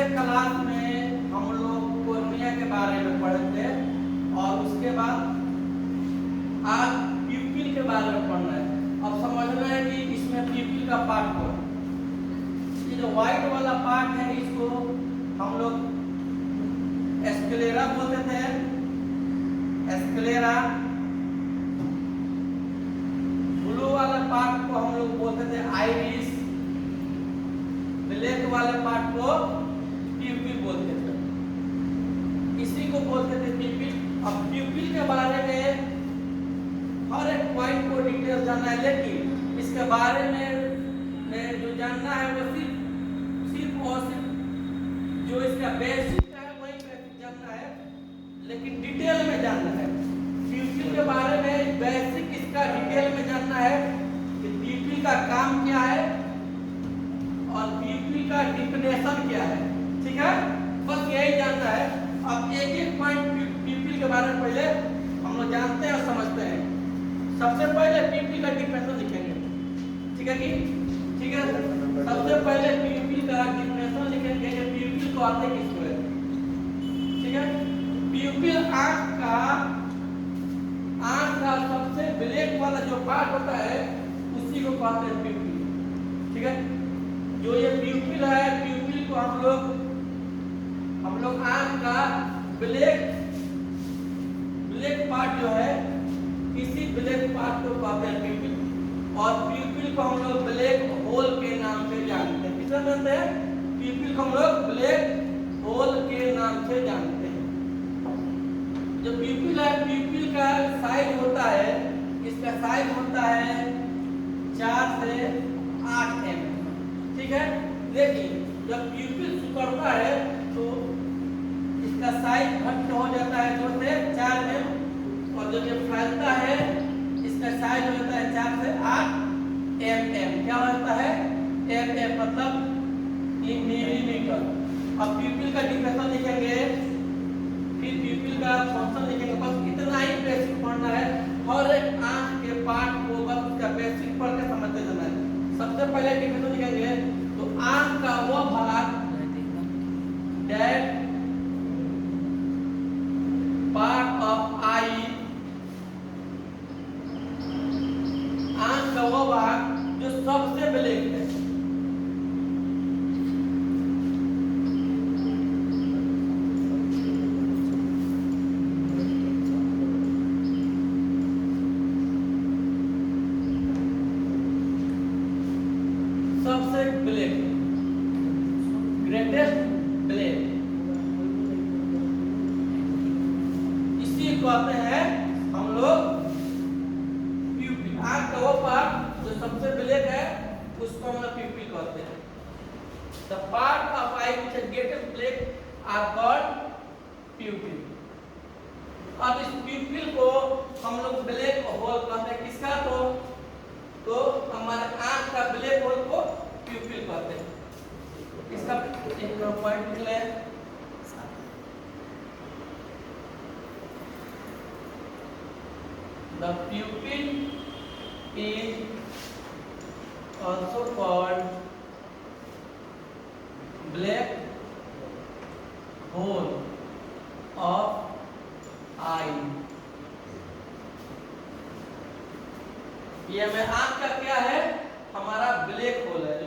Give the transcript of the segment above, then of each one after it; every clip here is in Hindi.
क्लास में हम लोग कोर्निया के बारे में पढ़े थे और उसके बाद आज प्यूपिल के बारे में पढ़ना है। अब समझना है कि इसमें प्यूपिल का पार्ट कौन है। ये जो व्हाइट वाला पार्ट है इसको हम लोग स्क्लेरा बोलते थे, स्क्लेरा। ब्लू वाला पार्ट को हम लोग बोलते थे आइरिस, ब्लैक वाले पार्ट को प्यूपिल बोलते थे। इसी को बोलते थे प्यूपिल। अब प्यूपिल के बारे में हर एक पॉइंट को डिटेल जानना है, लेकिन इसके बारे में जो जानना है वो सिर्फ और सिर्फ जो इसका बेसिक है वही बेसिक जानना है, लेकिन डिटेल में जानना है। प्यूपिल के बारे में बेसिक इसका डिटेल में जानना है कि प्यूपिल का काम क्या है और प्यूपिल का डिफिनेशन क्या है। ठीक है, बस यही जानना है। अब एक एक पॉइंट प्यूपिल के बारे में पहले हम लोग जानते हैं और समझते हैं। सबसे पहले प्यूपिल का डिफिनेशन लिखेंगे, ठीक है कि ठीक है। सबसे पहले प्यूपिल का डिफिनेशन लिखेंगे कि प्यूपिल को आते किसको है। ठीक है, प्यूपिल आंख का सबसे ब्लैक वाला जो पार्ट होता है उसी को कहते हैं प्यूपिल। ठीक है, जो ये प्यूपिल है, प्यूपिल को हम लोग आंख का ब्लैक पार्ट जो है इसी ब्लैक पार्ट को कहते हैं प्यूपिल। और प्यूपिल को हम लोग ब्लैक होल के नाम से जानते हैं। किस जानते हैं? प्यूपिल को हम लोग ब्लैक होल के नाम से जानते हैं। जो प्यूपिल है, प्यूपिल का साइज होता है, इसका साइज होता है 4 से 8 mm। ठीक है, लेकिन जब प्यूपिल सिकुड़ता है तो इसका साइज घट हो जाता है 2 से 4 mm, और जब ये फैलता है इसका साइज हो जाता है 4 से 8 mm। क्या होता है? mm मतलब मिलीमीटर। अब प्यूपिल का डिफिनेशन लिखेंगे, फिर प्यूपिल का फंक्शन लिखेंगे। बस इतना ही बेसिक पढ़ना है। हर एक आंख के पार्ट को बस उसका बेसिक पढ़ के समझते जाना है। सबसे पहले डिफिनेशन लिखेंगे तो आंख का वो भाग दैट पार्ट ऑफ आई, आंख का वो भाग जो सबसे ब्लैक है। सबसे ब्लैक, ग्रेटेस्ट ब्लैक, इसी को कहते हैं हम लोग प्यूपिल। आंख का वो पार्ट जो सबसे ब्लैक है उसको हम लोग प्यूपिल कहते हैं। The part of eye which is greatest black are called pupil. अब इस प्यूपिल को हम लोग ब्लैक होल कहते हैं। किसका? तो हमारे आंख का ब्लैक होल को प्यूपिल कहते हैं। इसका एक पॉइंट लिख लें। The pupil is also called black hole of eye। ये हमें आंख का क्या है? हमारा ब्लैक होल है।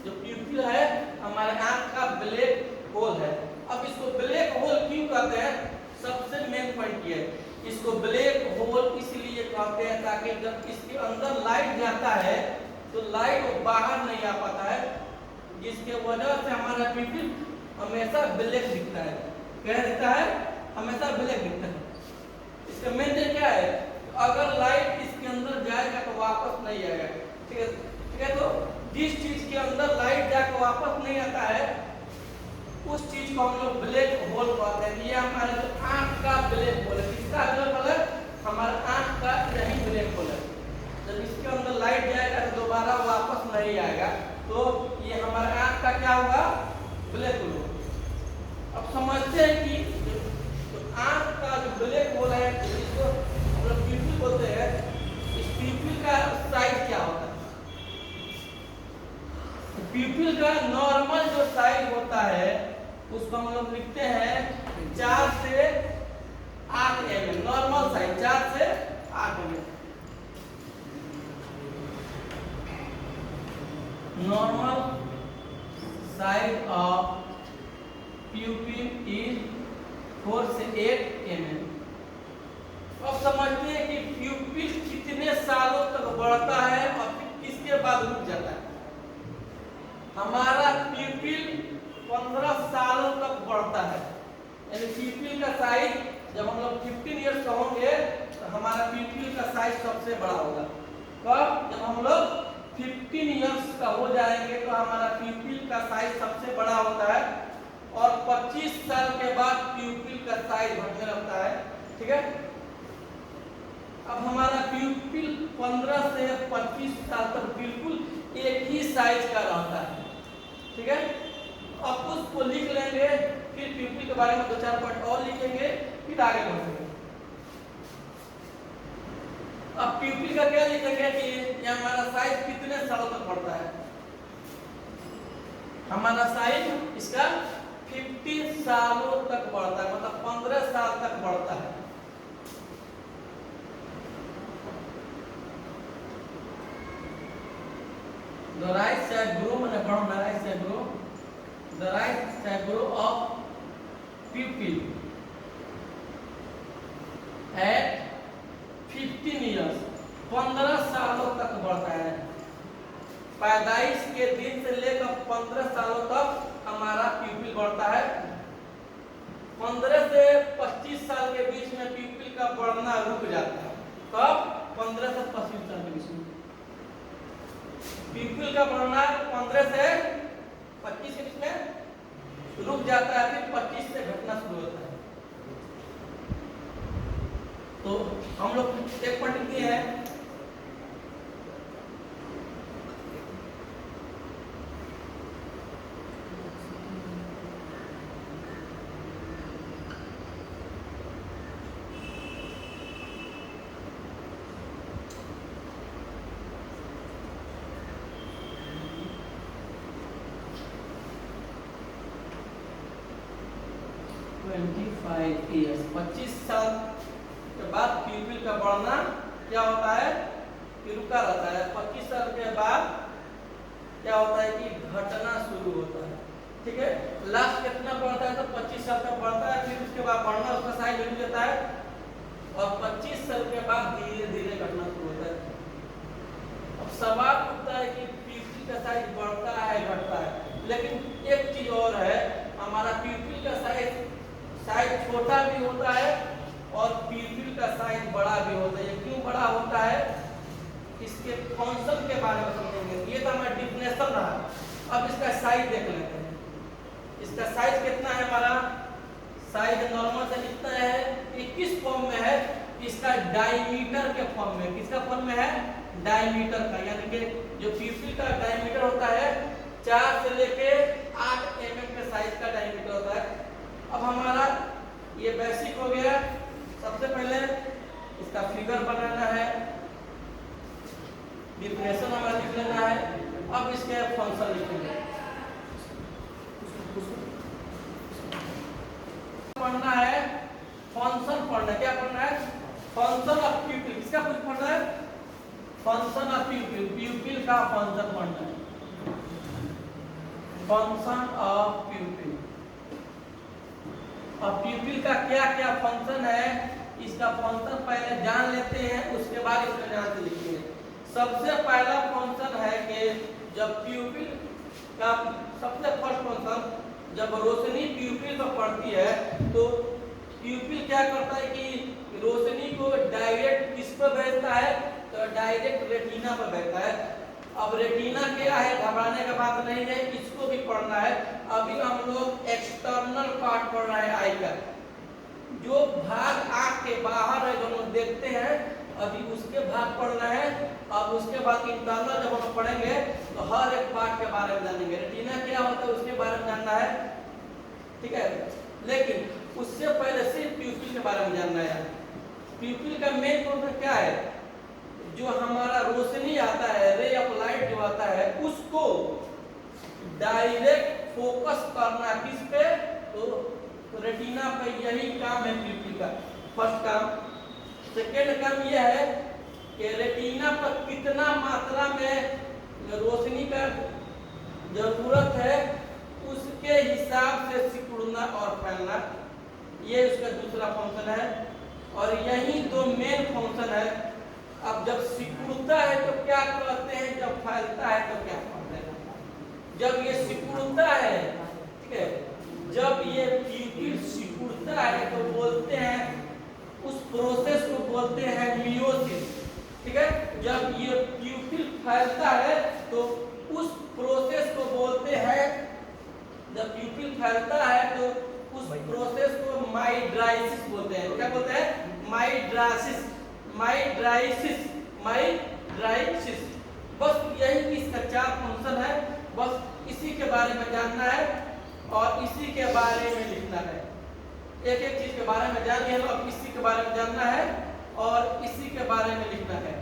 जो प्यूपिल है हमारे आंख का ब्लैक होल है। अब इसको ब्लैक होल क्यों कहते हैं? सबसे मेन पॉइंट ये है, इसको ब्लैक होल इसलिए कहते हैं ताकि जब इसके अंदर लाइट जाता है तो लाइट बाहर नहीं आ पाता है, जिसके वजह से हमारा प्यूपिल हमेशा ब्लैक दिखता है। क्या दिखता है? हमेशा ब्लैक दिखता है। इसका मेन क्या है? अगर लाइट इसके अंदर जाएगा तो वापस नहीं आएगा। ठीक है, ठीक है। तो जिस चीज के अंदर लाइट जाकर वापस नहीं आता है उस चीज को हम लोग ब्लैक होल कहते हैं। ये हमारे जो आंख का ब्लैक होल है। किसका ब्लैक होल है? हमारे आंख का यही ब्लैक होल है। जब इसके अंदर लाइट जाएगा तो दोबारा वापस नहीं आएगा, तो ये हमारे आंख का क्या होगा? Black hole. अब समझते हैं कि तो आंख का जो ब्लैक होल है इसको हम लोग प्यूपिल बोलते हैं। इस प्यूपिल का साइज क्या होता है? प्यूपिल का नॉर्मल जो साइज होता है उसको हम लोग लिखते हैं 4 से 8 mm, नॉर्मल साइज 4 से 8 mm। Normal size of प्यूपिल is 4 से 8 mm। अब समझते हैं कि प्यूपिल कितने सालों तक बढ़ता है और फिर किसके बाद रुक जाता है। हमारा प्यूपिल 15 सालों तक बढ़ता है, यानी प्यूपिल का साइज जब हम लोग 15 इयर्स का होंगे तो हमारा प्यूपिल का साइज सबसे बड़ा होगा। कब? जब हम लोग 15 इयर्स का हो जाएंगे तो हमारा प्यूपिल का साइज सबसे बड़ा होता है और 25 साल के बाद प्यूपिल का साइज बढ़ने लगता है। ठीक है, अब हमारा प्यूपिल 15 से 25 साल तक बिल्कुल एक ही साइज का रहता है। ठीक है, अब उसको लिख लेंगे, फिर प्यूपिल के बारे में 2-4 पॉइंट और लिखेंगे, फिर आगे बढ़ेंगे। अब प्यूपिल का क्या लिखेंगे कि ये हमारा साइज कितने सालों तक बढ़ता है। हमारा साइज इसका 50 सालों तक बढ़ता है, मतलब 15 साल तक बढ़ता है। The right shall grow, मैंने पढ़ा the right shall grow, the right shall grow of pupil at 15 years, 15 सालों तक बढ़ता है। पैदाइश के दिन से लेकर 15 सालों तक हमारा प्यूपिल बढ़ता है। 15 से 25 साल के बीच में प्यूपिल का बढ़ना रुक जाता है। कब? 15 से 25 साल के बीच में प्यूपिल का बढ़ना 15 से 25 के बीच में रुक जाता है, फिर 25 से घटना शुरू होता है। तो हम लोग एक पॉइंट किए हैं, ईयर्स 25 साल के बाद प्यूपिल का बढ़ना क्या होता है कि रुका रहता है। 25 साल के बाद क्या होता है कि घटना शुरू होता है। ठीक है, लास्ट कितना बढ़ता है तो 25 साल तक बढ़ता है, फिर उसके बाद बढ़ना उसका साइज रुक जाता है और 25 साल के बाद धीरे धीरे घटना शुरू होता है। अब सवाल उठता है कि प्यूपिल का साइज बढ़ता है घटता है, लेकिन एक चीज और है, हमारा प्यूपिल का साइज छोटा भी होता है और प्यूपिल का साइज बड़ा भी होता है। क्यों बड़ा होता है, इसके फंक्शन के बारे में समझेंगे। ये तो हमारा डिफिनेशन रहा, अब इसका साइज देख लेते हैं। इसका साइज कितना है, हमारा साइज नॉर्मल से कितना है, ये किस फॉर्म में है, इसका डायमीटर के फॉर्म में। किसका फॉर्म में है? डायमीटर का, यानी कि जो प्यूपिल का डायमीटर होता है 4 से लेके 8 mm के साइज का डायमीटर होता है। अब हमारा ये बेसिक हो गया। सबसे पहले इसका फिगर बनाना है, डिफिनेशन हमें लिख लेना है। अब इसके फंक्शन लिखेंगे। पढ़ना है फंक्शन, पढ़ना क्या पढ़ना है, फंक्शन ऑफ प्यूपिल। किसका कुछ पढ़ना है, फंक्शन ऑफ प्यूपिल, प्यूपिल का फंक्शन पढ़ना है। फंक्शन ऑफ प्यूपिल, और प्यूपिल का क्या क्या फंक्शन है, इसका फंक्शन पहले जान लेते हैं, उसके बाद इसका ध्यान से लिखेंगे। सबसे पहला फंक्शन है कि जब प्यूपिल का सबसे फर्स्ट फंक्शन, जब रोशनी प्यूपिल पर पड़ती है तो प्यूपिल क्या करता है कि रोशनी को डायरेक्ट किस पर भेजता है, तो डायरेक्ट रेटिना पर भेजता है। अब रेटिना क्या है, घबराने का बात नहीं है, इसको भी पढ़ना है। अभी हम लोग एक्सटर्नल पार्ट पढ़ रहे हैं आई का, जो भाग आंख के बाहर है जो हम लोग देखते हैं, अभी उसके भाग पढ़ना है। अब उसके बाद इंटरनल जब हम पढ़ेंगे तो हर एक पार्ट के बारे में जानेंगे। रेटिना क्या होता है उसके बारे में जानना है, ठीक है, लेकिन उससे पहले सिर्फ प्यूपिल के बारे में जानना है। प्यूपिल का मेन फंक्शन क्या है, जो हमारा रोशनी आता है, रे ऑफ लाइट जो आता है, उसको डायरेक्ट फोकस करना किस पे, तो रेटिना का यही काम है प्यूपिल का, फर्स्ट काम। सेकेंड काम यह है कि रेटिना पर कितना मात्रा में रोशनी का जरूरत है उसके हिसाब से सिकुड़ना और फैलना, ये उसका दूसरा फंक्शन है। और यही दो मेन फंक्शन है। अब जब सिकुड़ता है तो क्या कहते हैं, जब फैलता है तो क्या कहते हैं। जब ये सिकुड़ता है, ठीक है, जब ये प्यूपिल सिकुड़ता है तो बोलते हैं, उस प्रोसेस को बोलते हैं मियोसिस, ठीक है। जब ये प्यूपिल फैलता है तो उस प्रोसेस को बोलते हैं, जब प्यूपिल फैलता है तो उस प्रोसेस को माइड्राइसिस बोलते हैं। क्या बोलते हैं? माइड्राइसिस, माइड्राइसिस, माइड्राइसिस। बस यही इसका 4 फंक्शन है। बस इसी के बारे में जानना है और इसी के बारे में लिखना है। एक एक चीज के बारे में जान लिया, अब इसी के बारे में जानना है और इसी के बारे में लिखना है।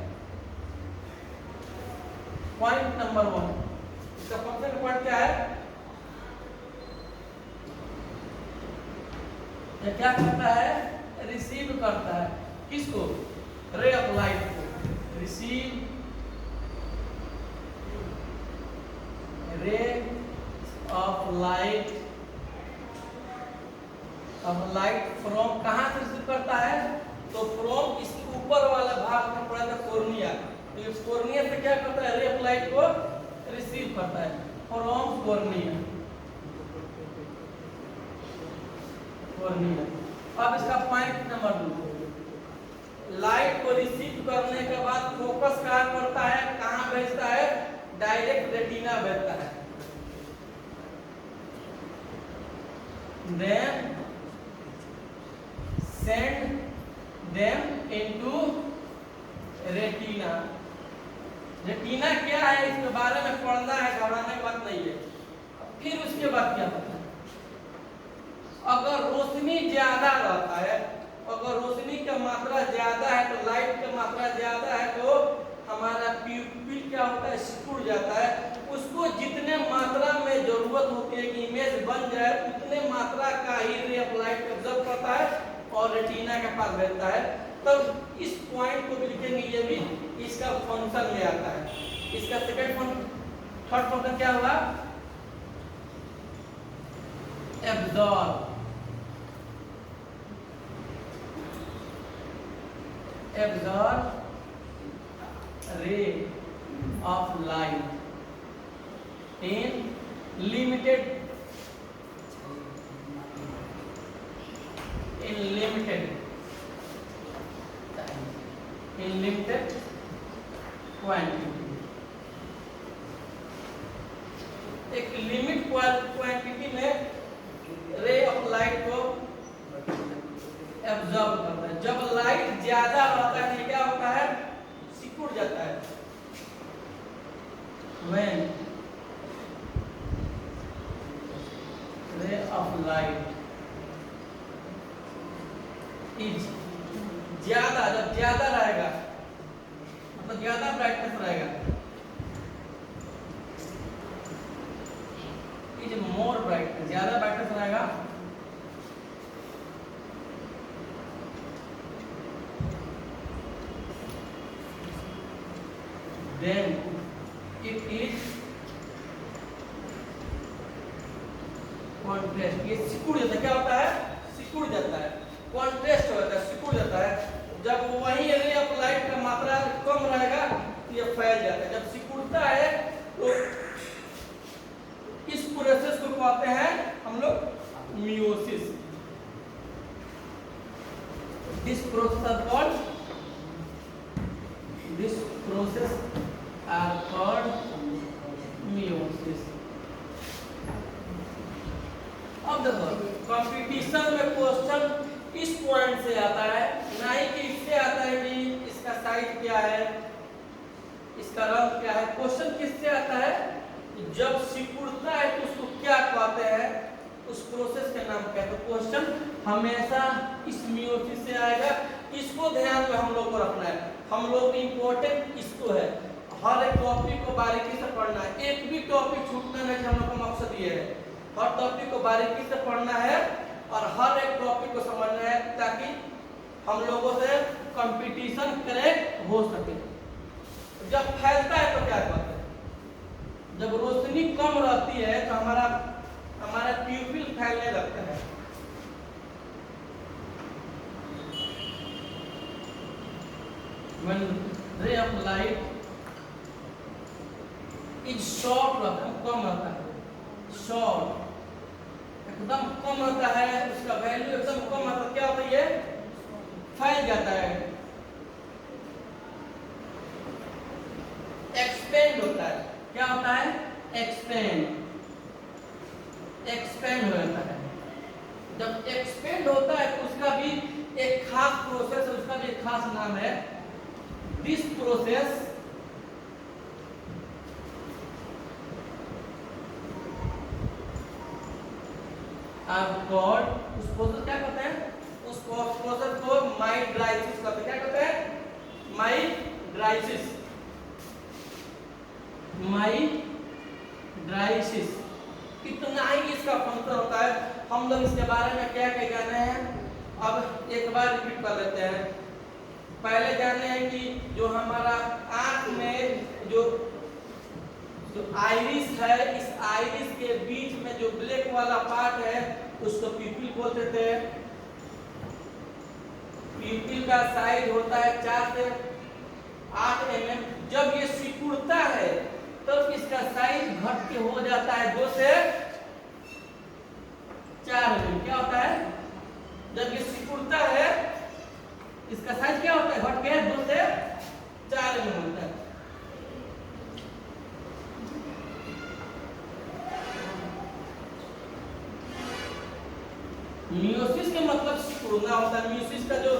पॉइंट नंबर 1, इसका फंक्शन पॉइंट क्या है? ये क्या करता है? रिसीव करता है। किसको? रे ऑफ लाइट को। रिसीव रे ऑफ लाइट, अब लाइट फ्रॉम कहां से रिसीव करता है? तो फ्रॉम इसके ऊपर वाला भाग में पड़ा था कॉर्निया, तो इस कॉर्निया से क्या करता है? रे ऑफ लाइट को रिसीव करता है फ्रॉम कॉर्निया। अब इसका पॉइंट नंबर 2, लाइट को रिसीव करने के बाद फोकस कहां करता है, कहां भेजता है? डायरेक्ट रेटिना भेजता है। Then send them into retina. Retina क्या है इसके बारे में पढ़ना है, घबराने की बात नहीं है। फिर उसके बाद क्या होता है? अगर रोशनी ज्यादा रहता है, अगर रोशनी का मात्रा ज्यादा है तो लाइट का मात्रा ज्यादा है तो हमारा प्यूपिल क्या होता है? सिकुड़ जाता है। उसको जितने मात्रा में जरूरत होती है कि इमेज बन जाए उतने मात्रा का ही रे ऑफ लाइट ऑब्जर्व करता है और रेटिना के पास भेजता है। तब इस पॉइंट को भी लिखेंगे, ये भी इसका फंक्शन में आता है। इसका सेकंड फंक्शन, थर्ड फंक्शन क्या होगा? Absorb, absorb ray of light in limited quantity. एक लिमिट क्वांटिटी में रे ऑफ लाइट को एब्जॉर्ब करता है। जब लाइट ज्यादा रहता है क्या होता है? सिकुड़ जाता है। When ray of light is ज्यादा, जब ज्यादा रहेगा मतलब ज्यादा ब्राइटनेस रहेगा, इज मोर ब्राइटनेस, ज्यादा ब्राइटनेस रहेगा, then it is contrast। ये सिकुड़ जाता है। क्या होता है? सिकुड़ जाता है, कॉन्ट्रास्ट हो जाता है, सिकुड़ जाता है। जब वही रे ऑफ लाइट का मात्रा कम रहेगा तो ये फैल जाता है। जब सिकुड़ता है तो इस प्रोसेस को कहते हैं हम लोग meiosis. This process called, this process are called meiosis। अब देखो कंपटीशन में क्वेश्चन इस पॉइंट से आता है, ना ही कि इससे आता है कि इसका साइज क्या है, इसका रंग क्या है। क्वेश्चन किससे आता है? जब सिकुड़ता है तो उसको क्या कहते हैं, उस प्रोसेस का नाम क्या है। तो क्वेश्चन हमेशा इस मियोसिस से आएगा। इसको ध्यान में हम लोग को रखना है। हम लोग इम्पोर्टेंट इसको है, हर एक टॉपिक को बारीकी से पढ़ना है। एक भी टॉपिक छूटना नहीं, हम लोग का मकसद ये है। हर टॉपिक को बारीकी से पढ़ना है और हर एक टॉपिक को समझना है ताकि हम लोगों से कंपटीशन करेक्ट हो सके। जब फैलता है तो क्या करते हैं, जब रोशनी कम रहती है तो हमारा प्यूपिल फैलने लगता है। When ray of light is short रहता है, कम रहता है, शॉर्ट एकदम कम रहता है, उसका वैल्यू एकदम कम रहता है, क्या होता है, ये फैल जाता है। एक्सपेंड होता है, क्या होता है, एक्सपेंड हो जाता है। जब एक्सपेंड होता है तो उसका भी एक खास प्रोसेस है, उसका भी एक खास नाम है। दिस प्रोसेस आर कॉल्ड, उस प्रोसेस क्या कहते हैं, उस प्रोसेस को माइड्राइसिस कहते हैं। क्या कहते हैं, माइड्राइसिस। माइड्राइसिस इतना ही इसका फंक्शन होता है। हम लोग इसके बारे में क्या क्या जाने हैं, अब एक बार रिपीट कर लेते हैं। पहले जाने हैं कि जो हमारा आंख में जो आइरिस है, इस आइरिस के बीच में जो ब्लैक वाला पार्ट है उसको प्यूपिल बोलते थे। प्यूपिल का साइज होता है 4 से 8 mm। जब ये सिकुड़ता है तब इसका साइज घट के हो जाता है 2 से 4 mm। क्या होता है, जब ये सिकुड़ता है इसका साइज क्या होता है, घट के 2 से 4 mm होता है। मियोसिस के मतलब सिकुड़ना होता है। मियोसिस का जो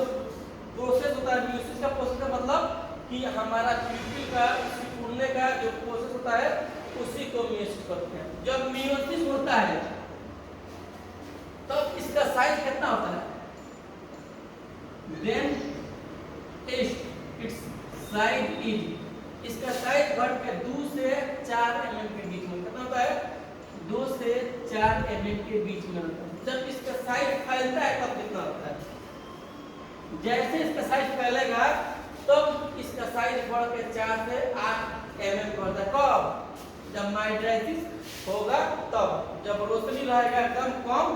प्रोसेस होता है, मियोसिस का प्रोसेस का मतलब कि हमारा प्यूपिल का सिकुड़ने का जो प्रोसेस होता है उसी को मियोसिस कहते हैं। जब मियोसिस होता है तब इसका साइज कितना होता है, then its size is, इसका साइज घट के 2 से 4 mm के बीच में कितना होता है, 2 से 4 mm के बीच में होता है। जब इसका साइज फैलता है तब कितना होता है, जैसे इसका साइज फैलेगा तब इसका साइज बढ़ के 4 से 8 mm का होता है। कब, जब माइड्राइसिस होगा तब। जब रोशनी रहेगा एकदम कम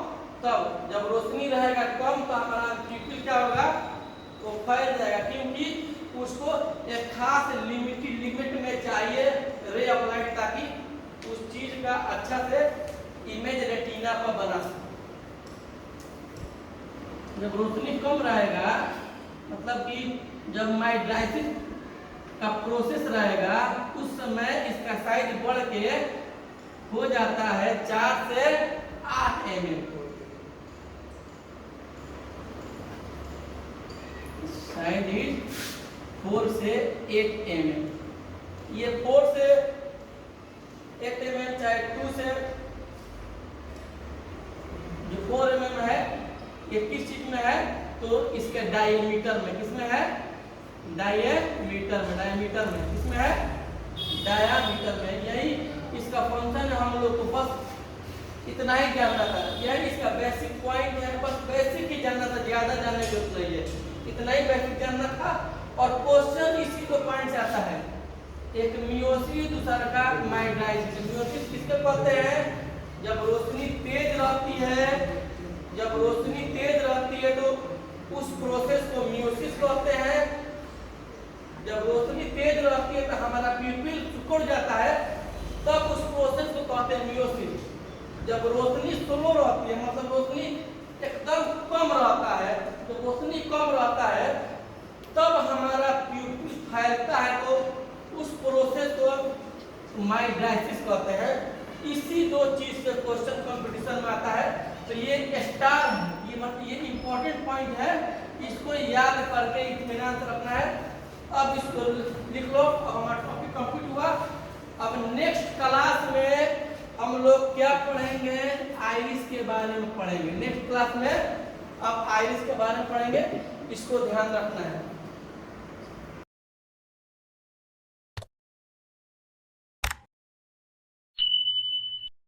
तब, जब रोशनी रहेगा कम तो हमारा प्यूपिल क्या होगा, वो फैल जाएगा, क्योंकि उसको एक खास लिमिट में चाहिए रे ऑफ लाइट, ताकि उस चीज का अच्छा से इमेज रेटिना पर बना सके। जब रोशनी कम रहेगा मतलब कि जब माइड्राइसिस का प्रोसेस रहेगा उस समय इसका साइज बढ़ के हो जाता है 4 से 8 mm। साइज इज 4 से 8 mm। ये 4 से 8 mm चाहे 2 से, जो 4 mm है ये किस चीज में है, तो इसके डायमीटर में, किसमें है, डायमीटर में किसमें है, डायमीटर में। यही इसका फंक्शन है। हम लोग को बस इतना ही जानना था, यही इसका बेसिक पॉइंट है। बस बेसिक ही जानना था, ज्यादा जानने की जरूरत नहीं है, इतना ही बेसिक जानना था। और क्वेश्चन इसी को पॉइंट से आता है, एक मियोसिस दूसरा का माइड्राइसिस। मियोसिस किसके कहते हैं, जब रोशनी तेज रहती है, जब रोशनी तेज रहती है तो उस प्रोसेस को मियोसिस कहते हैं। जब रोशनी तेज रहती है तो हमारा प्यूपिल सिकुड़ जाता है, तब उस प्रोसेस को कहते हैं मियोसिस। जब रोशनी स्लो रहती है मतलब रोशनी एकदम कम रहता है, तो रोशनी कम रहता है तब हमारा प्यूपिल फैलता है, तो उस प्रोसेस को माइड्राइसिस कहते हैं। इसी 2 चीज से क्वेश्चन कंपटीशन में आता है। तो ये स्टार, ये मतलब ये इंपॉर्टेंट पॉइंट है, इसको याद करके इत्मीनान से रखना है। अब इसको लिख लो। अब हमारा टॉपिक कंप्लीट हुआ। अब नेक्स्ट क्लास में हम लोग क्या पढ़ेंगे, आइरिस के बारे में पढ़ेंगे। नेक्स्ट क्लास में अब आइरिस के बारे में पढ़ेंगे, इसको ध्यान रखना है।